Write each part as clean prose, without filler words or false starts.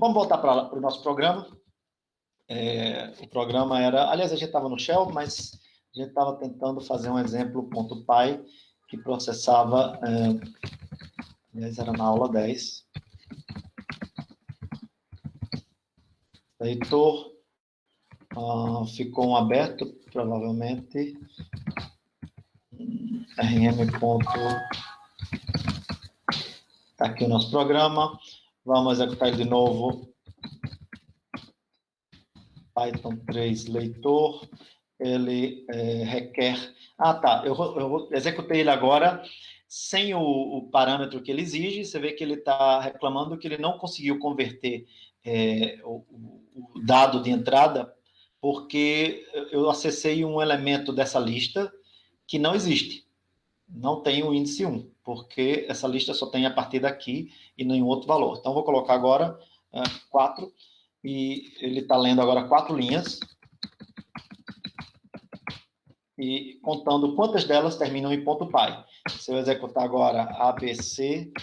Vamos voltar para o nosso programa. O programa era... Aliás, a gente estava no Shell, mas a gente estava tentando fazer um exemplo .py que processava... aliás, era na aula 10. Leitor. Ficou um aberto, provavelmente. rm. Tá aqui o nosso programa. Vamos executar ele de novo. Python 3 leitor. Ele requer... tá. Eu executei ele agora sem o parâmetro que ele exige. Você vê que ele está reclamando que ele não conseguiu converter o dado de entrada porque eu acessei um elemento dessa lista que não existe. Não tem o índice 1, porque essa lista só tem a partir daqui e nenhum outro valor. Então, vou colocar agora 4, e ele está lendo agora 4 linhas, e contando quantas delas terminam em .py. Se eu executar agora abc.py,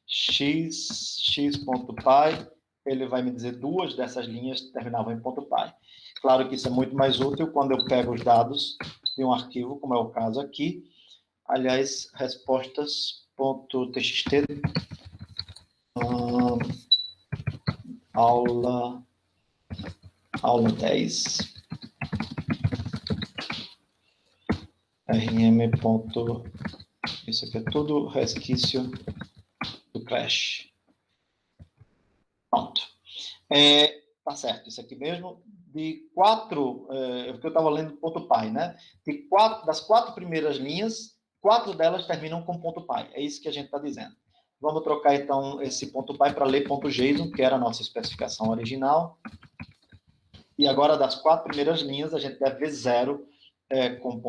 x.py, ele vai me dizer 2 dessas linhas terminavam em .py. Claro que isso é muito mais útil quando eu pego os dados de um arquivo, como é o caso aqui. Aliás, respostas.txt, aula 10, rm. Isso aqui é tudo resquício do Clash. Pronto. Tá certo, isso aqui mesmo. De 4, porque eu estava lendo .py, né? Das 4 primeiras linhas, 4 delas terminam com .py. É isso que a gente está dizendo. Vamos trocar, então, esse .py para ler .json, que era a nossa especificação original. E agora, das 4 primeiras linhas, a gente deve ver 0 com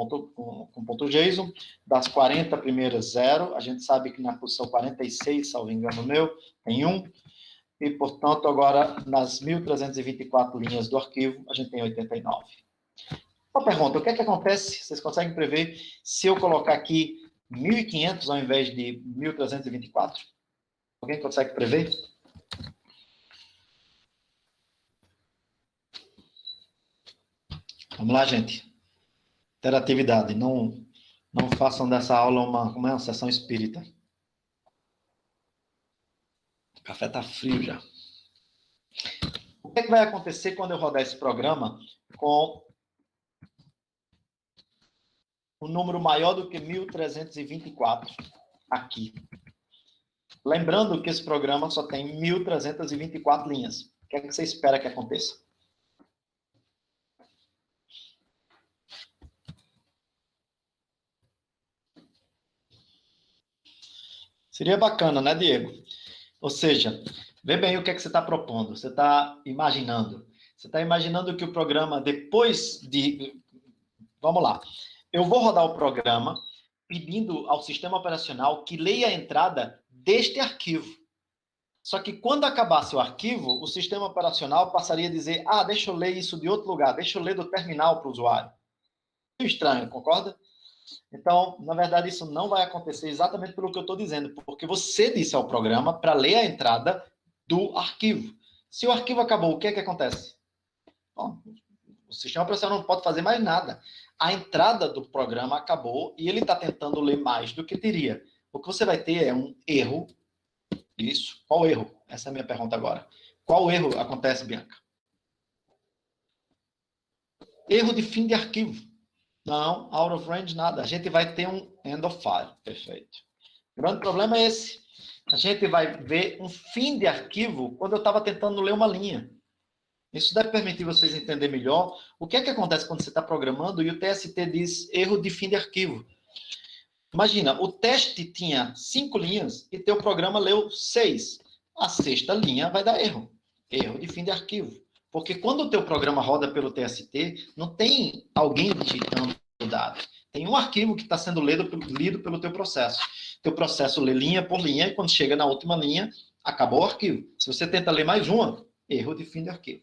.json. Das 40 primeiras, 0. A gente sabe que na posição 46, salvo engano meu, tem 1. E, portanto, agora, nas 1.324 linhas do arquivo, a gente tem 89. Uma pergunta, o que é que acontece, vocês conseguem prever, se eu colocar aqui 1.500 ao invés de 1.324? Alguém consegue prever? Vamos lá, gente. Interatividade. Não façam dessa aula uma sessão espírita. O café está frio já. O que é que vai acontecer quando eu rodar esse programa com um número maior do que 1.324 aqui? Lembrando que esse programa só tem 1.324 linhas. O que é que você espera que aconteça? Seria bacana, né, Diego? Ou seja, vê bem o que é que você está propondo. Você está imaginando. Você está imaginando que o programa, depois de... Vamos lá. Eu vou rodar o programa pedindo ao sistema operacional que leia a entrada deste arquivo. Só que quando acabasse o arquivo, o sistema operacional passaria a dizer: deixa eu ler isso de outro lugar, deixa eu ler do terminal para o usuário. É estranho, concorda? Então, na verdade, isso não vai acontecer exatamente pelo que eu estou dizendo, porque você disse ao programa para ler a entrada do arquivo. Se o arquivo acabou, o que é que acontece? Bom, o sistema operacional não pode fazer mais nada. A entrada do programa acabou e ele está tentando ler mais do que teria. O que você vai ter é um erro. Isso. Qual erro? Essa é a minha pergunta agora. Qual erro acontece, Bianca? Erro de fim de arquivo. Não, out of range, nada. A gente vai ter um end of file. Perfeito. O grande problema é esse. A gente vai ver um fim de arquivo quando eu estava tentando ler uma linha. Isso deve permitir vocês entenderem melhor o que é que acontece quando você está programando e o TST diz erro de fim de arquivo. Imagina, o teste tinha 5 linhas e teu programa leu 6. A 6ª linha vai dar erro. Erro de fim de arquivo. Porque quando o teu programa roda pelo TST, não tem alguém digitando o dado. Tem um arquivo que está sendo lido pelo teu processo. Teu processo lê linha por linha e quando chega na última linha, acabou o arquivo. Se você tenta ler mais uma, erro de fim de arquivo.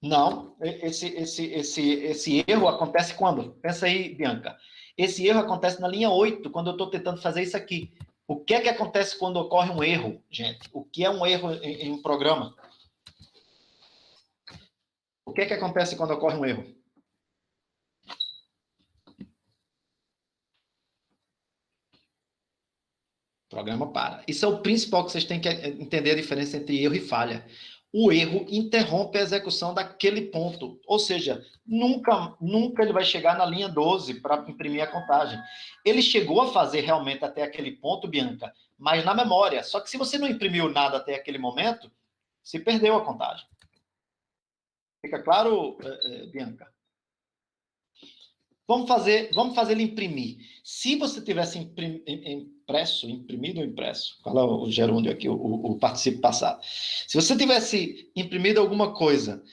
Não, esse erro acontece quando? Pensa aí, Bianca. Esse erro acontece na linha 8, quando eu estou tentando fazer isso aqui. O que é que acontece quando ocorre um erro, gente? O que é um erro em um programa? O que é que acontece quando ocorre um erro? O programa para. Isso é o principal que vocês têm que entender a diferença entre erro e falha. O erro interrompe a execução daquele ponto. Ou seja, nunca ele vai chegar na linha 12 para imprimir a contagem. Ele chegou a fazer realmente até aquele ponto, Bianca, mas na memória. Só que se você não imprimiu nada até aquele momento, se perdeu a contagem. Fica claro, Bianca? Vamos fazer ele imprimir. Se você tivesse imprimido ou impresso, fala o gerúndio aqui, o participo passado. Se você tivesse imprimido alguma coisa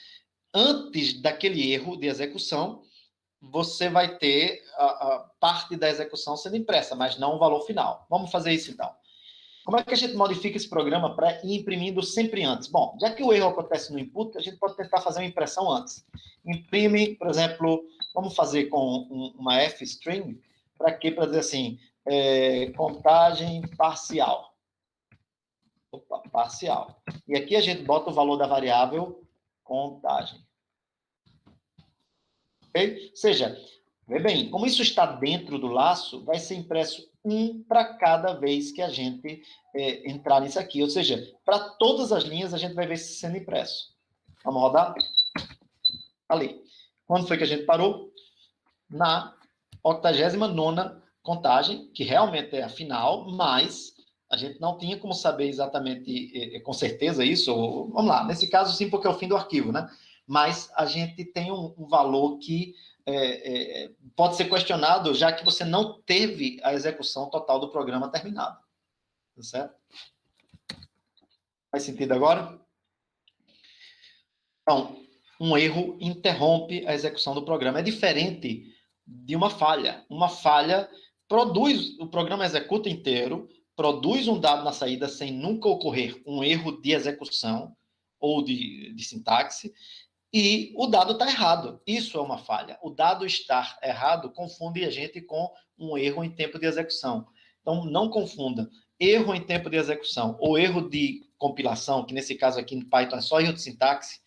antes daquele erro de execução, você vai ter a parte da execução sendo impressa, mas não o valor final. Vamos fazer isso então. Como é que a gente modifica esse programa para ir imprimindo sempre antes? Bom, já que o erro acontece no input, a gente pode tentar fazer uma impressão antes. Imprime, por exemplo, vamos fazer com uma f-string, para quê? Para dizer assim, contagem parcial. Opa, parcial. E aqui a gente bota o valor da variável contagem. Ok? Ou seja, vê bem, como isso está dentro do laço, vai ser impresso um para cada vez que a gente entrar nisso aqui. Ou seja, para todas as linhas a gente vai ver isso sendo impresso. Vamos rodar? Ali. Quando foi que a gente parou? Na 89ª contagem, que realmente é a final, mas a gente não tinha como saber exatamente, com certeza isso. Vamos lá, nesse caso sim, porque é o fim do arquivo, né? Mas a gente tem um valor que pode ser questionado, já que você não teve a execução total do programa terminado. Tá certo? Faz sentido agora? Então, um erro interrompe a execução do programa. É diferente de uma falha. Uma falha produz, o programa executa inteiro, produz um dado na saída sem nunca ocorrer um erro de execução ou de sintaxe, e o dado está errado. Isso é uma falha. O dado estar errado confunde a gente com um erro em tempo de execução. Então, não confunda erro em tempo de execução ou erro de compilação, que nesse caso aqui no Python é só erro de sintaxe.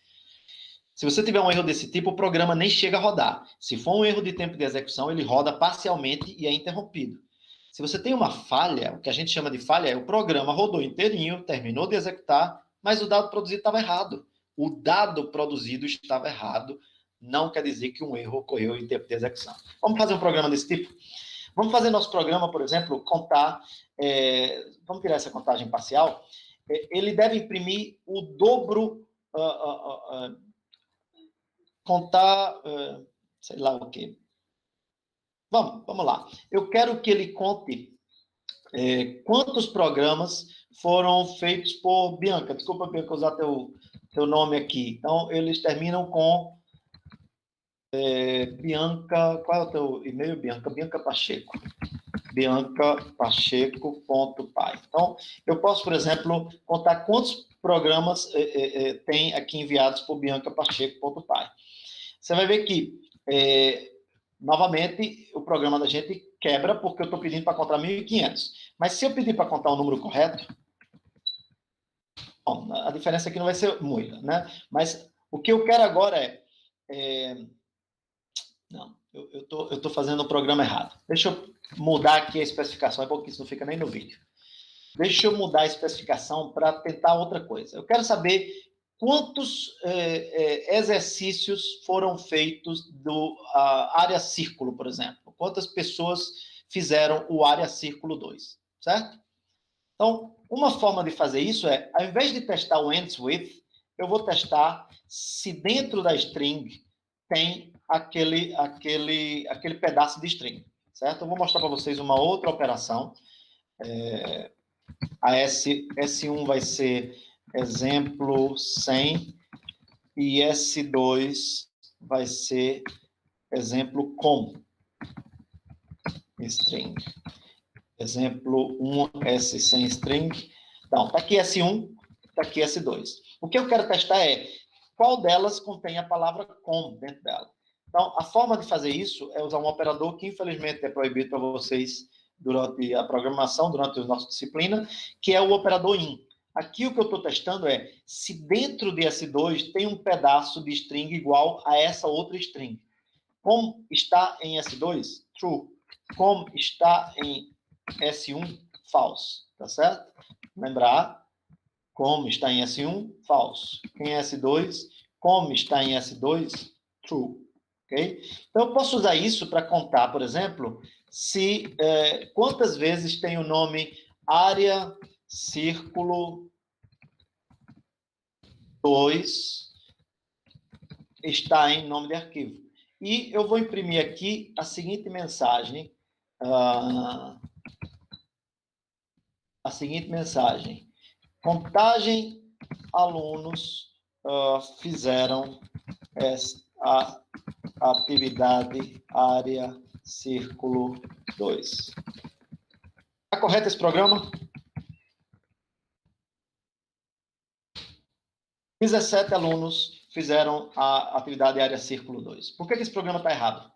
Se você tiver um erro desse tipo, o programa nem chega a rodar. Se for um erro de tempo de execução, ele roda parcialmente e é interrompido. Se você tem uma falha, o que a gente chama de falha é o programa rodou inteirinho, terminou de executar, mas o dado produzido estava errado. O dado produzido estava errado, não quer dizer que um erro ocorreu em tempo de execução. Vamos fazer um programa desse tipo? Vamos fazer nosso programa, por exemplo, contar, vamos tirar essa contagem parcial, ele deve imprimir o dobro, contar, sei lá o quê. Vamos lá. Eu quero que ele conte quantos programas foram feitos por Bianca. Desculpa, Bianca, usar teu nome aqui. Então, eles terminam com Bianca. Qual é o teu e-mail, Bianca? Bianca Pacheco. biancapacheco.py. Então, eu posso, por exemplo, contar quantos programas tem aqui enviados por biancapacheco.py. Você vai ver que, novamente, o programa da gente quebra porque eu estou pedindo para contar 1.500. Mas se eu pedir para contar o número correto, bom, a diferença aqui não vai ser muita, né? Mas o que eu quero agora não, eu estou fazendo o programa errado. Deixa eu mudar aqui a especificação, é porque isso não fica nem no vídeo. Deixa eu mudar a especificação para tentar outra coisa. Eu quero saber quantos exercícios foram feitos do área círculo, por exemplo. Quantas pessoas fizeram o área círculo 2, certo? Então, uma forma de fazer isso é, ao invés de testar o ends with, eu vou testar se dentro da string tem aquele pedaço de string, certo? Eu vou mostrar para vocês uma outra operação. A S1 vai ser exemplo 100 e S2 vai ser exemplo com string. Exemplo 1, S100 string. Então, está aqui S1, está aqui S2. O que eu quero testar é qual delas contém a palavra com dentro dela. Então, a forma de fazer isso é usar um operador que, infelizmente, é proibido para vocês durante a programação, durante a nossa disciplina, que é o operador in. Aqui o que eu estou testando é se dentro de S2 tem um pedaço de string igual a essa outra string. Como está em S2? True. Como está em S1? False. Tá certo? Lembrar, como está em S1? False. Em S2, como está em S2? True. Ok? Então, eu posso usar isso para contar, por exemplo, se quantas vezes tem o nome área, círculo, 2 está em nome de arquivo. E eu vou imprimir aqui a seguinte mensagem. A seguinte mensagem. Contagem alunos fizeram a atividade área círculo 2. Está correto esse programa? 17 alunos fizeram a atividade área círculo 2. Por que esse programa está errado?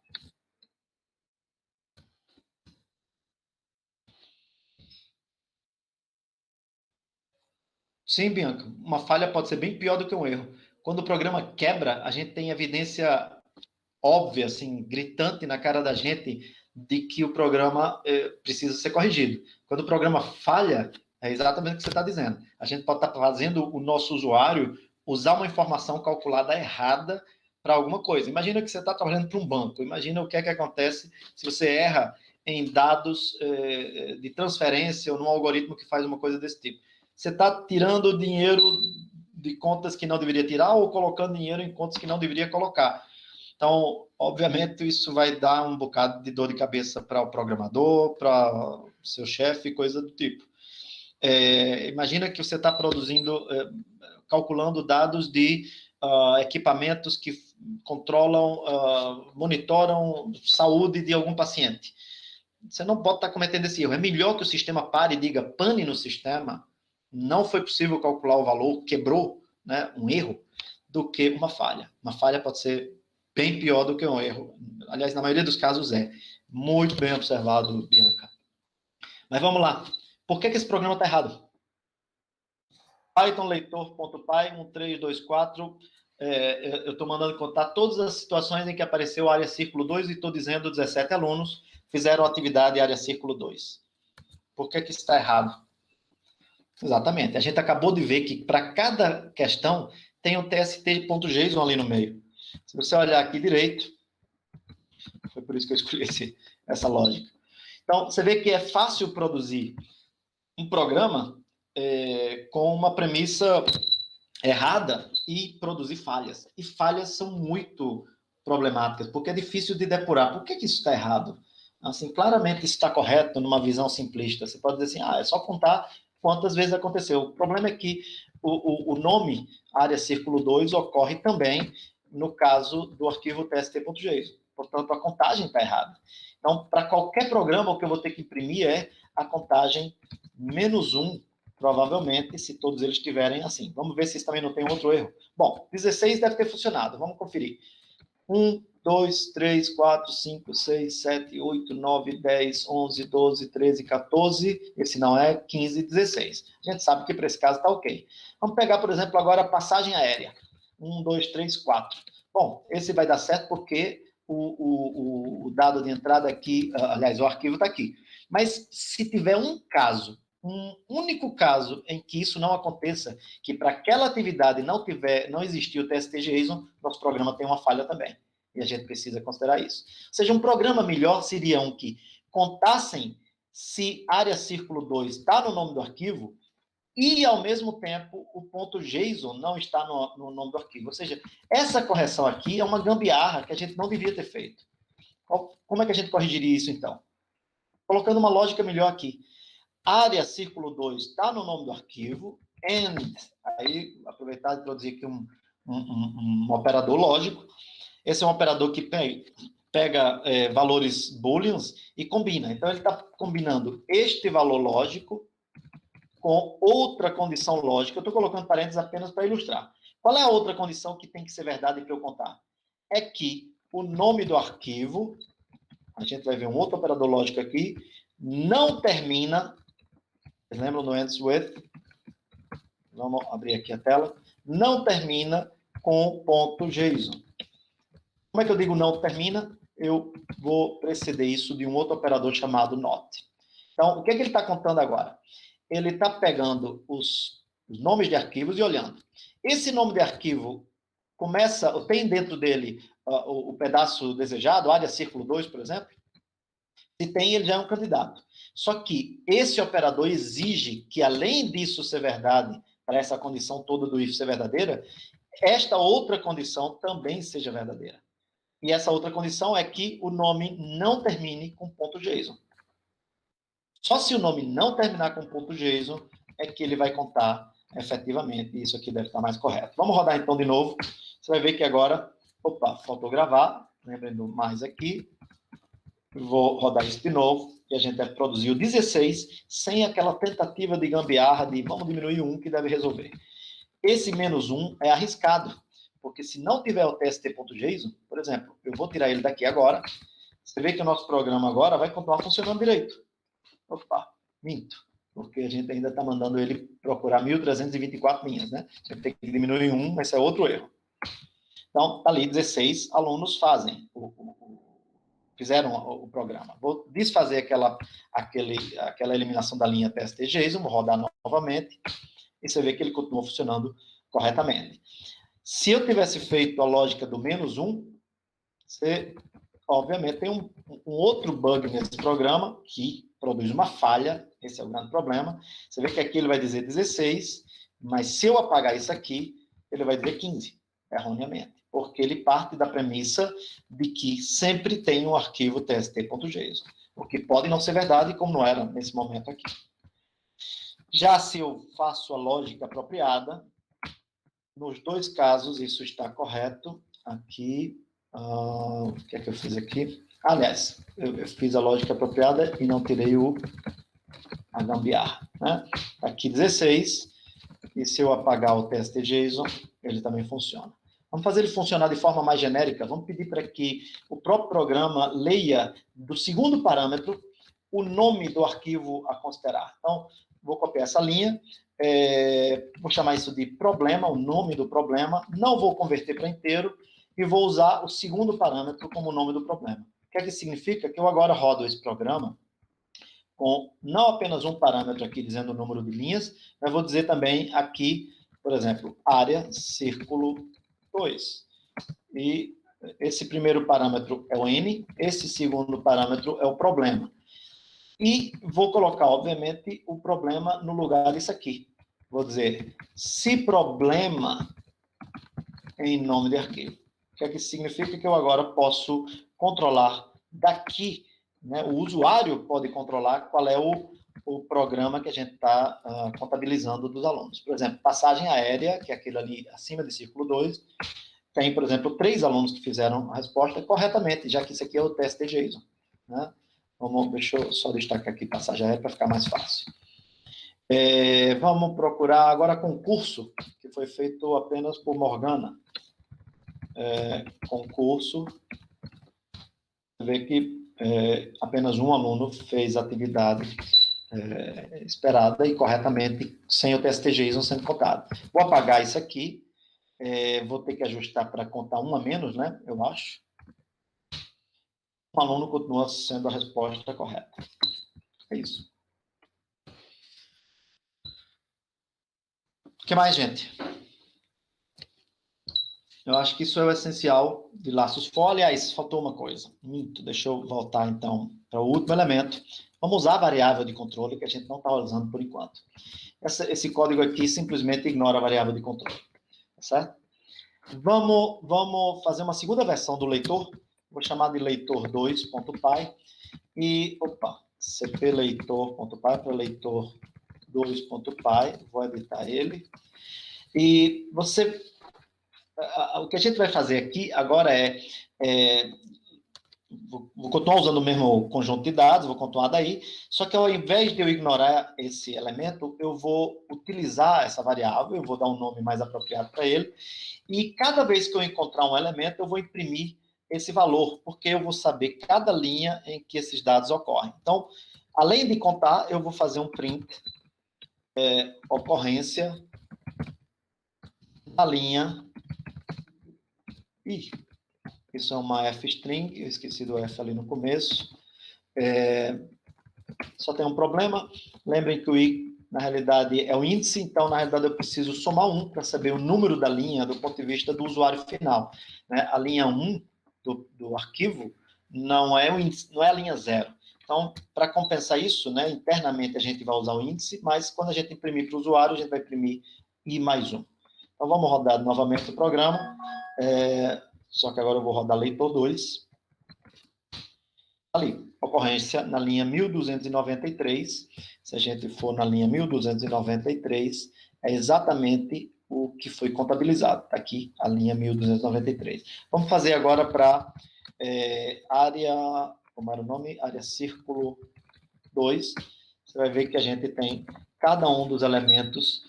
Sim, Bianca. Uma falha pode ser bem pior do que um erro. Quando o programa quebra, a gente tem evidência óbvia, assim, gritante na cara da gente de que o programa precisa ser corrigido. Quando o programa falha, é exatamente o que você está dizendo. A gente pode estar fazendo o nosso usuário usar uma informação calculada errada para alguma coisa. Imagina que você está trabalhando para um banco. Imagina o que é que acontece se você erra em dados de transferência ou num algoritmo que faz uma coisa desse tipo. Você está tirando dinheiro de contas que não deveria tirar ou colocando dinheiro em contas que não deveria colocar. Então, obviamente, isso vai dar um bocado de dor de cabeça para o programador, para o seu chefe, coisa do tipo. Imagina que você está produzindo, calculando dados de equipamentos que controlam, monitoram saúde de algum paciente. Você não pode estar cometendo esse erro. É melhor que o sistema pare e diga pane no sistema, não foi possível calcular o valor, quebrou, né, um erro, do que uma falha. Uma falha pode ser bem pior do que um erro. Aliás, na maioria dos casos é. Muito bem observado, Bianca. Mas vamos lá. Por que esse programa está errado? Python leitor.py 1324. Eu estou mandando contar todas as situações em que apareceu a área círculo 2 e estou dizendo 17 alunos fizeram atividade área círculo 2. Por que isso está errado? Exatamente. A gente acabou de ver que para cada questão tem um tst.json ali no meio. Se você olhar aqui direito, foi por isso que eu escolhi essa lógica. Então, você vê que é fácil produzir um programa com uma premissa errada e produzir falhas. E falhas são muito problemáticas, porque é difícil de depurar. Por que isso está errado? Assim, claramente isso está correto numa visão simplista. Você pode dizer assim, é só contar quantas vezes aconteceu. O problema é que o nome área círculo 2 ocorre também no caso do arquivo tst.json. Portanto, a contagem está errada. Então, para qualquer programa, o que eu vou ter que imprimir é a contagem -1, provavelmente, se todos eles estiverem assim. Vamos ver se isso também não tem outro erro. Bom, 16 deve ter funcionado. Vamos conferir. 1, 2, 3, 4, 5, 6, 7, 8, 9, 10, 11, 12, 13, 14. Esse não é 15, 16. A gente sabe que para esse caso está ok. Vamos pegar, por exemplo, agora a passagem aérea. 1, 2, 3, 4. Bom, esse vai dar certo porque o dado de entrada aqui, aliás, o arquivo está aqui. Mas se tiver um único caso em que isso não aconteça, que para aquela atividade não existir o tst.json, nosso programa tem uma falha também. E a gente precisa considerar isso. Ou seja, um programa melhor seria um que contassem se área círculo 2 está no nome do arquivo e, ao mesmo tempo, o ponto JSON não está no nome do arquivo. Ou seja, essa correção aqui é uma gambiarra que a gente não devia ter feito. Como é que a gente corrigiria isso, então? Colocando uma lógica melhor aqui. Área círculo 2 está no nome do arquivo, and, aí, aproveitar e introduzir aqui um operador lógico. Esse é um operador que pega valores booleans e combina. Então, ele está combinando este valor lógico com outra condição lógica. Eu estou colocando parênteses apenas para ilustrar. Qual é a outra condição que tem que ser verdade para eu contar? É que o nome do arquivo, a gente vai ver um outro operador lógico aqui, não termina, vocês lembram do ends with? Vamos abrir aqui a tela. Não termina com .json. Como é que eu digo não termina? Eu vou preceder isso de um outro operador chamado not. Então, o que é que ele está contando agora? Ele está pegando os nomes de arquivos e olhando. Esse nome de arquivo tem dentro dele o pedaço desejado, área círculo 2, por exemplo? Se tem, ele já é um candidato. Só que esse operador exige que, além disso ser verdade, para essa condição toda do if ser verdadeira, esta outra condição também seja verdadeira. E essa outra condição é que o nome não termine com .json. Só se o nome não terminar com .json é que ele vai contar efetivamente. Isso aqui deve estar mais correto. Vamos rodar então de novo. Você vai ver que agora... Opa, faltou gravar. Lembrando mais aqui. Vou rodar isso de novo. E a gente deve produzir o 16 sem aquela tentativa de gambiarra de vamos diminuir um que deve resolver. Esse -1 é arriscado. Porque se não tiver o tst.json, por exemplo, eu vou tirar ele daqui agora. Você vê que o nosso programa agora vai continuar funcionando direito. Opa, minto. Porque a gente ainda está mandando ele procurar 1.324 linhas, né? A gente tem que diminuir um, esse é outro erro. Então, tá ali, 16 alunos fizeram o programa. Vou desfazer aquela eliminação da linha test.json, vou rodar novamente, e você vê que ele continua funcionando corretamente. Se eu tivesse feito a lógica do -1, você, obviamente, tem um outro bug nesse programa que produz uma falha, esse é o grande problema. Você vê que aqui ele vai dizer 16, mas se eu apagar isso aqui, ele vai dizer 15, erroneamente, porque ele parte da premissa de que sempre tem um arquivo tst.json, o que pode não ser verdade, como não era nesse momento aqui. Já se eu faço a lógica apropriada, nos dois casos isso está correto. Aqui, o que é que eu fiz aqui? Aliás, eu fiz a lógica apropriada e não tirei a gambiarra, né? Aqui 16, e se eu apagar o test.json, ele também funciona. Vamos fazer ele funcionar de forma mais genérica. Vamos pedir para que o próprio programa leia do segundo parâmetro o nome do arquivo a considerar. Então, vou copiar essa linha, vou chamar isso de problema, o nome do problema, não vou converter para inteiro e vou usar o segundo parâmetro como nome do problema. O que é que significa? Que eu agora rodo esse programa com não apenas um parâmetro aqui dizendo o número de linhas, mas vou dizer também aqui, por exemplo, área, círculo 2. E esse primeiro parâmetro é o n, esse segundo parâmetro é o problema. E vou colocar, obviamente, o problema no lugar disso aqui. Vou dizer, se problema em nome de arquivo. O que é que significa? Que eu agora posso controlar daqui, né? O usuário pode controlar qual é o programa que a gente está contabilizando dos alunos. Por exemplo, passagem aérea, que é aquele ali acima de círculo 2, tem, por exemplo, 3 alunos que fizeram a resposta corretamente, já que isso aqui é o teste de JSON, né? Deixa eu só destacar aqui passagem aérea para ficar mais fácil. Vamos procurar agora concurso, que foi feito apenas por Morgana. Concurso. Você vê que apenas um aluno fez a atividade esperada e corretamente, sem o test.json sendo contado. Vou apagar isso aqui. Vou ter que ajustar para contar um a menos, né? Eu acho. O aluno continua sendo a resposta correta. É isso. O que mais, gente? Eu acho que isso é o essencial de laços for. Aliás, faltou uma coisa. Muito. Deixa eu voltar, então, para o último elemento. Vamos usar a variável de controle, que a gente não está usando por enquanto. Esse código aqui simplesmente ignora a variável de controle. Tá certo? Vamos fazer uma segunda versão do leitor. Vou chamar de leitor2.py. E, cpleitor.py para leitor2.py. Vou editar ele. E o que a gente vai fazer aqui agora vou continuar usando o mesmo conjunto de dados, vou continuar daí, só que ao invés de eu ignorar esse elemento, eu vou utilizar essa variável, eu vou dar um nome mais apropriado para ele, e cada vez que eu encontrar um elemento, eu vou imprimir esse valor, porque eu vou saber cada linha em que esses dados ocorrem. Então, Além de contar, eu vou fazer um print ocorrência da linha. Ih, isso é uma f-string, eu esqueci do f ali no começo. Só tem um problema. Lembrem que o i, na realidade, é o índice, então, na realidade, eu preciso somar 1 para saber o número da linha do ponto de vista do usuário final. Né? A linha 1 do arquivo não é o índice, não é a linha 0. Então, para compensar isso, né, internamente a gente vai usar o índice, mas quando a gente imprimir para o usuário, a gente vai imprimir i mais 1. Então, vamos rodar novamente o programa. Só que agora eu vou rodar leitor 2. Ali, ocorrência na linha 1293. Se a gente for na linha 1293, é exatamente o que foi contabilizado. Está aqui a linha 1293. Vamos fazer agora para área, como era o nome? Área círculo 2. Você vai ver que a gente tem cada um dos elementos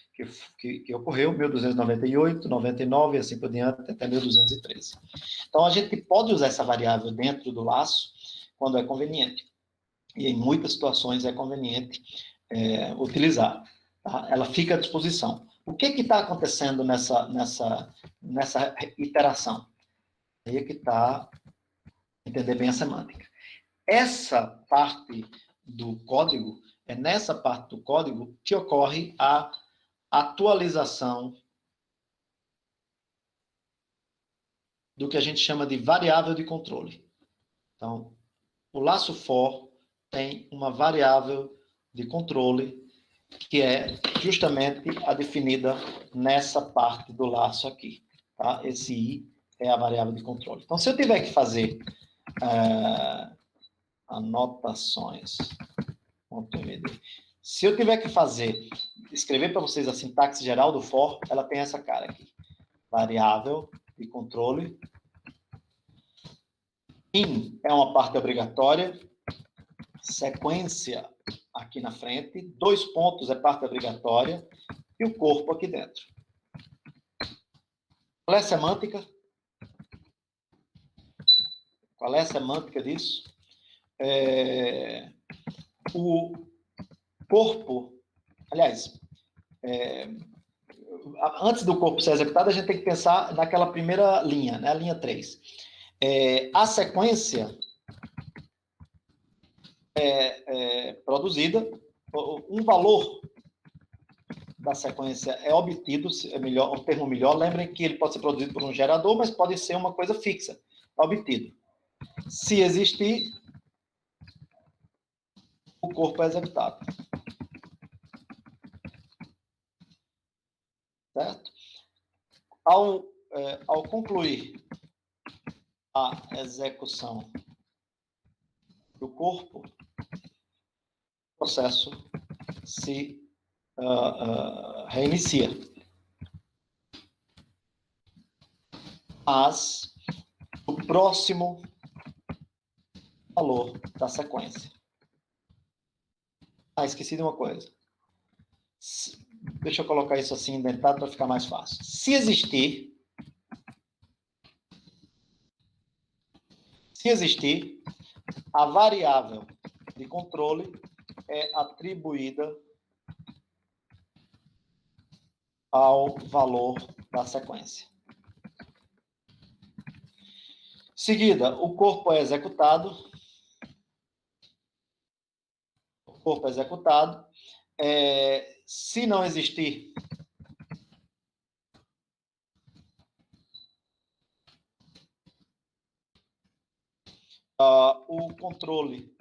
que ocorreu, 1298, 99 e assim por diante, até 1213. Então, a gente pode usar essa variável dentro do laço quando é conveniente. E em muitas situações é conveniente utilizar. Tá? Ela fica à disposição. O que está acontecendo nessa iteração? Aí é que está entender bem a semântica. Essa parte do código, é nessa parte do código que ocorre a atualização do que a gente chama de variável de controle. Então, o laço for tem uma variável de controle que é justamente a definida nessa parte do laço aqui. Tá? Esse i é a variável de controle. Então, se eu tiver que fazer anotações.md, se eu tiver que escrever para vocês a sintaxe geral do for, ela tem essa cara aqui. Variável de controle. In é uma parte obrigatória. Sequência aqui na frente. 2 pontos é parte obrigatória. E o corpo aqui dentro. Qual é a semântica? Qual é a semântica disso? O corpo, aliás, antes do corpo ser executado, a gente tem que pensar naquela primeira linha, né? A linha 3. A sequência produzida, um valor da sequência é obtido, é melhor, um termo melhor, lembrem que ele pode ser produzido por um gerador, mas pode ser uma coisa fixa, obtido. Se existir, o corpo é executado. Certo? Ao concluir a execução do corpo, o processo se reinicia. Mas o próximo valor da sequência. Esqueci de uma coisa. Deixa eu colocar isso assim indentado para ficar mais fácil. Se existir, a variável de controle é atribuída ao valor da sequência. Seguida, o corpo é executado. Se não existir, o controle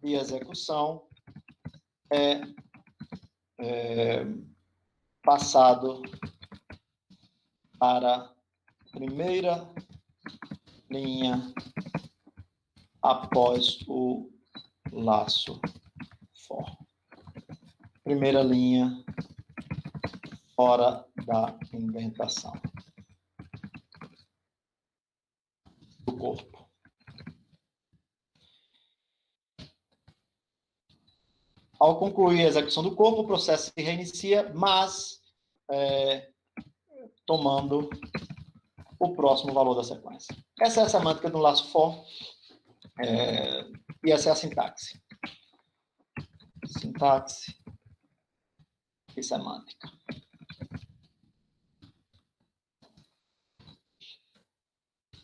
de execução é passado para a primeira linha após o laço for. Primeira linha fora da indentação do corpo. Ao concluir a execução do corpo, o processo se reinicia, mas tomando o próximo valor da sequência. Essa é a semântica do laço for, e essa é a sintaxe. Sintaxe e semântica.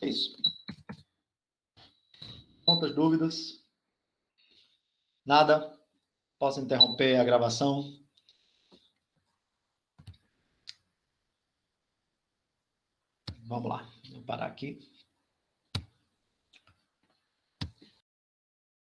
É isso. Outras dúvidas? Nada? Posso interromper a gravação? Vamos lá. Vou parar aqui.